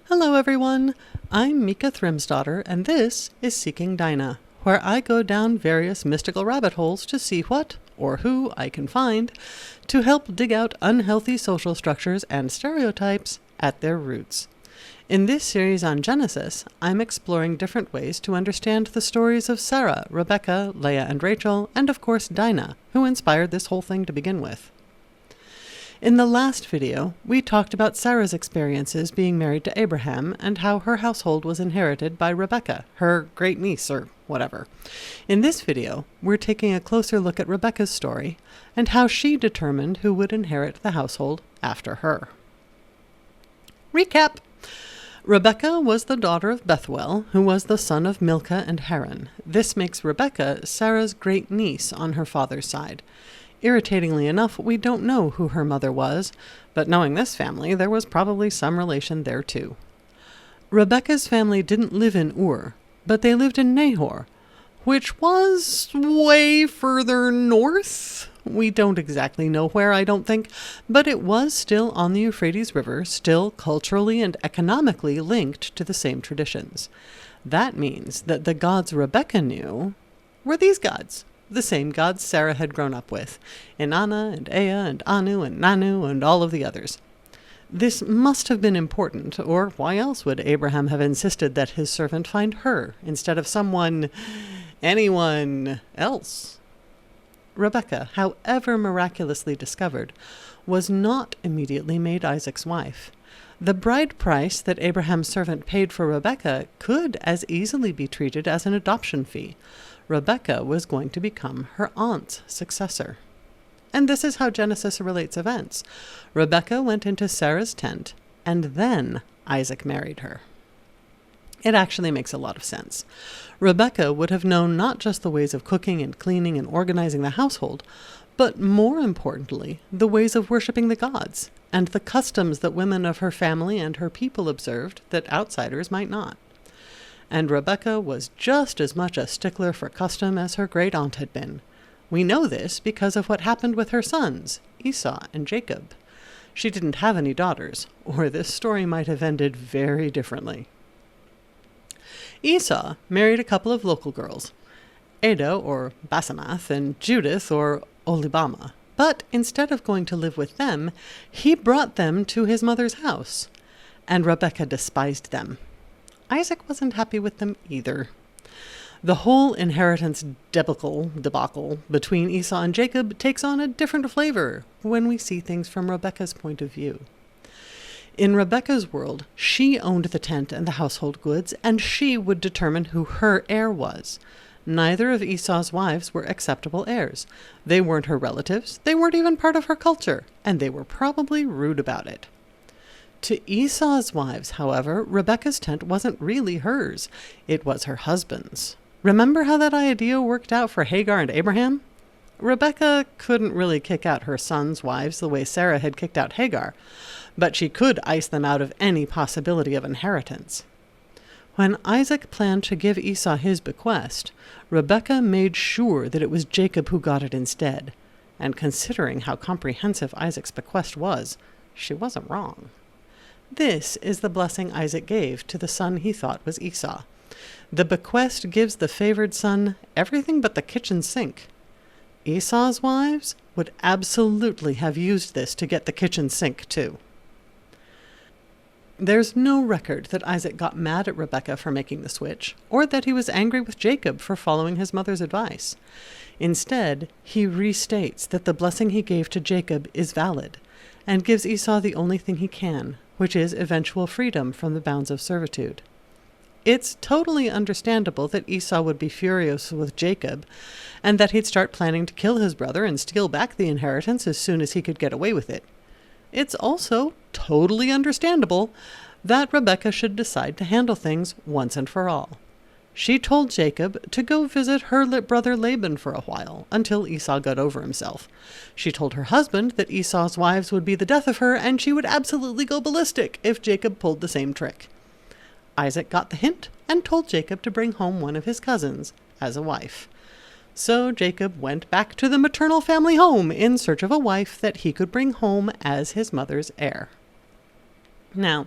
Hello everyone, I'm Mika Thrimsdottir, and this is Seeking Dinah, where I go down various mystical rabbit holes to see what, or who, I can find, to help dig out unhealthy social structures and stereotypes at their roots. In this series on Genesis, I'm exploring different ways to understand the stories of Sarah, Rebekah, Leah and Rachel, and of course Dinah, who inspired this whole thing to begin with. In the last video, we talked about Sarah's experiences being married to Abraham and how her household was inherited by Rebekah, her great-niece or whatever. In this video, we're taking a closer look at Rebekah's story and how she determined who would inherit the household after her. Recap! Rebekah was the daughter of Bethuel, who was the son of Milcah and Haran. This makes Rebekah Sarah's great-niece on her father's side. Irritatingly enough, we don't know who her mother was, but knowing this family, there was probably some relation there too. Rebekah's family didn't live in Ur, but they lived in Nahor, which was way further north. We don't exactly know where, I don't think, but it was still on the Euphrates River, still culturally and economically linked to the same traditions. That means that the gods Rebekah knew were these gods. The same gods Sarah had grown up with, Inanna and Ea and Anu and Nanu and all of the others. This must have been important, or why else would Abraham have insisted that his servant find her instead of anyone else? Rebekah, however miraculously discovered, was not immediately made Isaac's wife. The bride price that Abraham's servant paid for Rebekah could as easily be treated as an adoption fee. Rebekah was going to become her aunt's successor. And this is how Genesis relates events. Rebekah went into Sarah's tent, and then Isaac married her. It actually makes a lot of sense. Rebekah would have known not just the ways of cooking and cleaning and organizing the household, but more importantly, the ways of worshiping the gods, and the customs that women of her family and her people observed that outsiders might not. And Rebekah was just as much a stickler for custom as her great-aunt had been. We know this because of what happened with her sons, Esau and Jacob. She didn't have any daughters, or this story might have ended very differently. Esau married a couple of local girls, Ada or Basemath and Judith or Olibama. But instead of going to live with them, he brought them to his mother's house, and Rebekah despised them. Isaac wasn't happy with them either. The whole inheritance debacle between Esau and Jacob takes on a different flavor when we see things from Rebekah's point of view. In Rebekah's world, she owned the tent and the household goods, and she would determine who her heir was. Neither of Esau's wives were acceptable heirs. They weren't her relatives, they weren't even part of her culture, and they were probably rude about it. To Esau's wives, however, Rebekah's tent wasn't really hers. It was her husband's. Remember how that idea worked out for Hagar and Abraham? Rebekah couldn't really kick out her sons' wives the way Sarah had kicked out Hagar, but she could ice them out of any possibility of inheritance. When Isaac planned to give Esau his bequest, Rebekah made sure that it was Jacob who got it instead. And considering how comprehensive Isaac's bequest was, she wasn't wrong. This is the blessing Isaac gave to the son he thought was Esau. The bequest gives the favored son everything but the kitchen sink. Esau's wives would absolutely have used this to get the kitchen sink too. There's no record that Isaac got mad at Rebekah for making the switch, or that he was angry with Jacob for following his mother's advice. Instead, he restates that the blessing he gave to Jacob is valid, and gives Esau the only thing he can, which is eventual freedom from the bounds of servitude. It's totally understandable that Esau would be furious with Jacob, and that he'd start planning to kill his brother and steal back the inheritance as soon as he could get away with it. It's also totally understandable that Rebekah should decide to handle things once and for all. She told Jacob to go visit her brother Laban for a while, until Esau got over himself. She told her husband that Esau's wives would be the death of her, and she would absolutely go ballistic if Jacob pulled the same trick. Isaac got the hint and told Jacob to bring home one of his cousins as a wife. So Jacob went back to the maternal family home in search of a wife that he could bring home as his mother's heir. Now,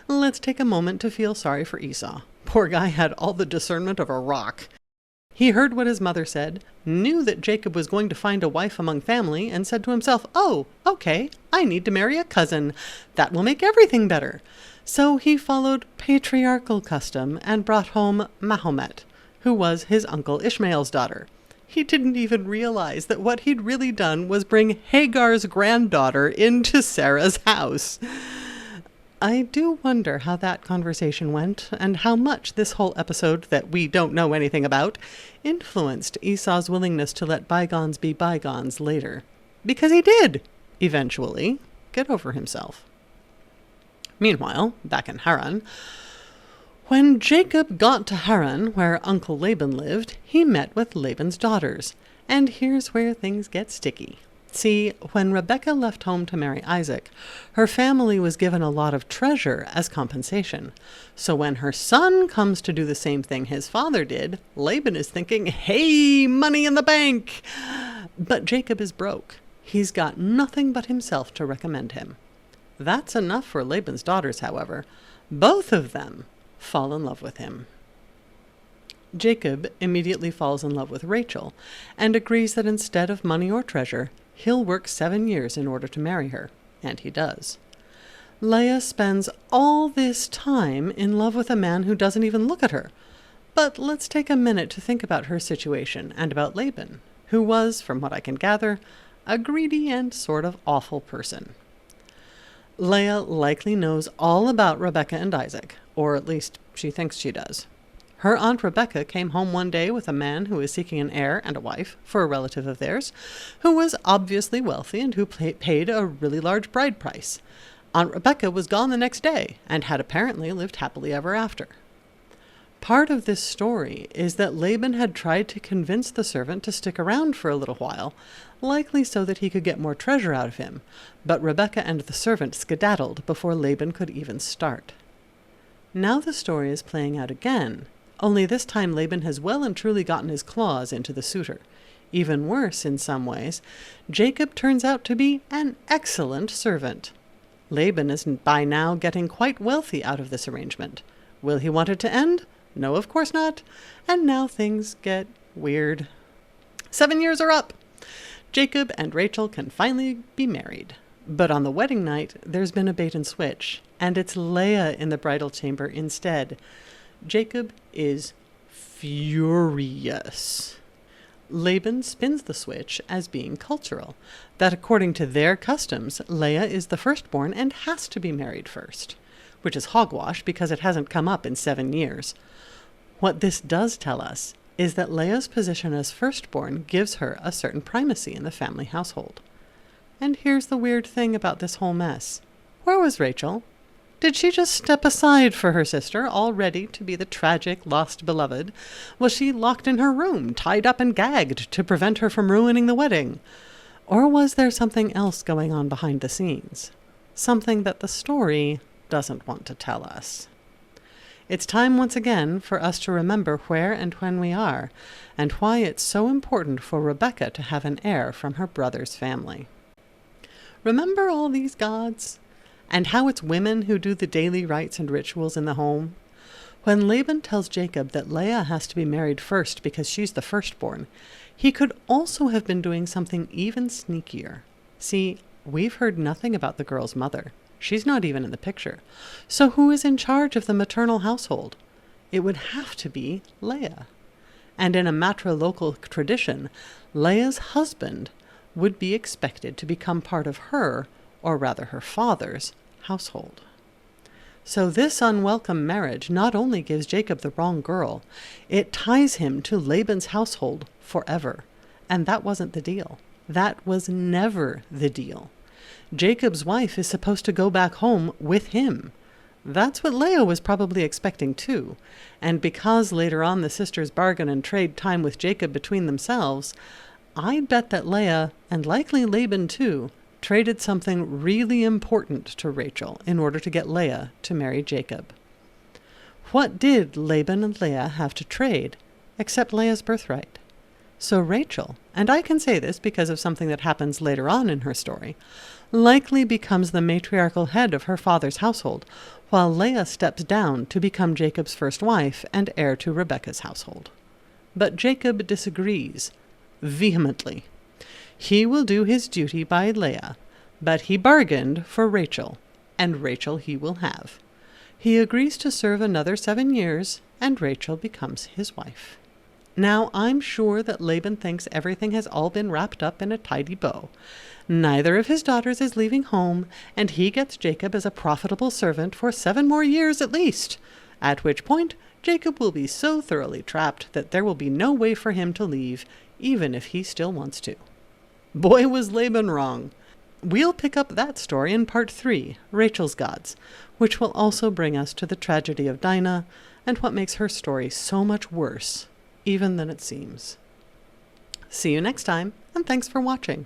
let's take a moment to feel sorry for Esau. Poor guy had all the discernment of a rock. He heard what his mother said, knew that Jacob was going to find a wife among family, and said to himself, "Oh, okay, I need to marry a cousin. That will make everything better." So he followed patriarchal custom and brought home Mahomet, who was his uncle Ishmael's daughter. He didn't even realize that what he'd really done was bring Hagar's granddaughter into Sarah's house. I do wonder how that conversation went, and how much this whole episode that we don't know anything about influenced Esau's willingness to let bygones be bygones later. Because he did, eventually, get over himself. Meanwhile, back in Haran, when Jacob got to Haran, where Uncle Laban lived, he met with Laban's daughters. And here's where things get sticky. See, when Rebekah left home to marry Isaac, her family was given a lot of treasure as compensation. So when her son comes to do the same thing his father did, Laban is thinking, "Hey, money in the bank!" But Jacob is broke. He's got nothing but himself to recommend him. That's enough for Laban's daughters, however. Both of them fall in love with him. Jacob immediately falls in love with Rachel and agrees that instead of money or treasure, he'll work 7 years in order to marry her, and he does. Leah spends all this time in love with a man who doesn't even look at her. But let's take a minute to think about her situation and about Laban, who was, from what I can gather, a greedy and sort of awful person. Leah likely knows all about Rebekah and Isaac, or at least she thinks she does. Her aunt Rebekah came home one day with a man who was seeking an heir and a wife for a relative of theirs, who was obviously wealthy and who paid a really large bride price. Aunt Rebekah was gone the next day and had apparently lived happily ever after. Part of this story is that Laban had tried to convince the servant to stick around for a little while, likely so that he could get more treasure out of him, but Rebekah and the servant skedaddled before Laban could even start. Now the story is playing out again, only this time Laban has well and truly gotten his claws into the suitor. Even worse, in some ways, Jacob turns out to be an excellent servant. Laban is by now getting quite wealthy out of this arrangement. Will he want it to end? No, of course not. And now things get weird. 7 years are up. Jacob and Rachel can finally be married. But on the wedding night, there's been a bait and switch, and it's Leah in the bridal chamber instead. Jacob is furious. Laban spins the switch as being cultural, that according to their customs, Leah is the firstborn and has to be married first, which is hogwash because it hasn't come up in 7 years. What this does tell us is that Leah's position as firstborn gives her a certain primacy in the family household. And here's the weird thing about this whole mess. Where was Rachel? Did she just step aside for her sister, all ready to be the tragic lost beloved? Was she locked in her room, tied up and gagged to prevent her from ruining the wedding? Or was there something else going on behind the scenes? Something that the story doesn't want to tell us. It's time once again for us to remember where and when we are, and why it's so important for Rebekah to have an heir from her brother's family. Remember all these gods? And how it's women who do the daily rites and rituals in the home? When Laban tells Jacob that Leah has to be married first because she's the firstborn, he could also have been doing something even sneakier. See, we've heard nothing about the girl's mother. She's not even in the picture. So who is in charge of the maternal household? It would have to be Leah. And in a matrilocal tradition, Leah's husband would be expected to become part of her, or rather her father's, household. So this unwelcome marriage not only gives Jacob the wrong girl, it ties him to Laban's household forever. And that wasn't the deal. That was never the deal. Jacob's wife is supposed to go back home with him. That's what Leah was probably expecting too. And because later on the sisters bargain and trade time with Jacob between themselves, I'd bet that Leah, and likely Laban too, traded something really important to Rachel in order to get Leah to marry Jacob. What did Laban and Leah have to trade except Leah's birthright? So Rachel, and I can say this because of something that happens later on in her story, likely becomes the matriarchal head of her father's household, while Leah steps down to become Jacob's first wife and heir to Rebekah's household. But Jacob disagrees vehemently. He will do his duty by Leah, but he bargained for Rachel, and Rachel he will have. He agrees to serve another 7 years, and Rachel becomes his wife. Now, I'm sure that Laban thinks everything has all been wrapped up in a tidy bow. Neither of his daughters is leaving home, and he gets Jacob as a profitable servant for 7 more years at least, at which point Jacob will be so thoroughly trapped that there will be no way for him to leave, even if he still wants to. Boy, was Laban wrong. We'll pick up that story in part 3, Rachel's Gods, which will also bring us to the tragedy of Dinah and what makes her story so much worse, even than it seems. See you next time, and thanks for watching.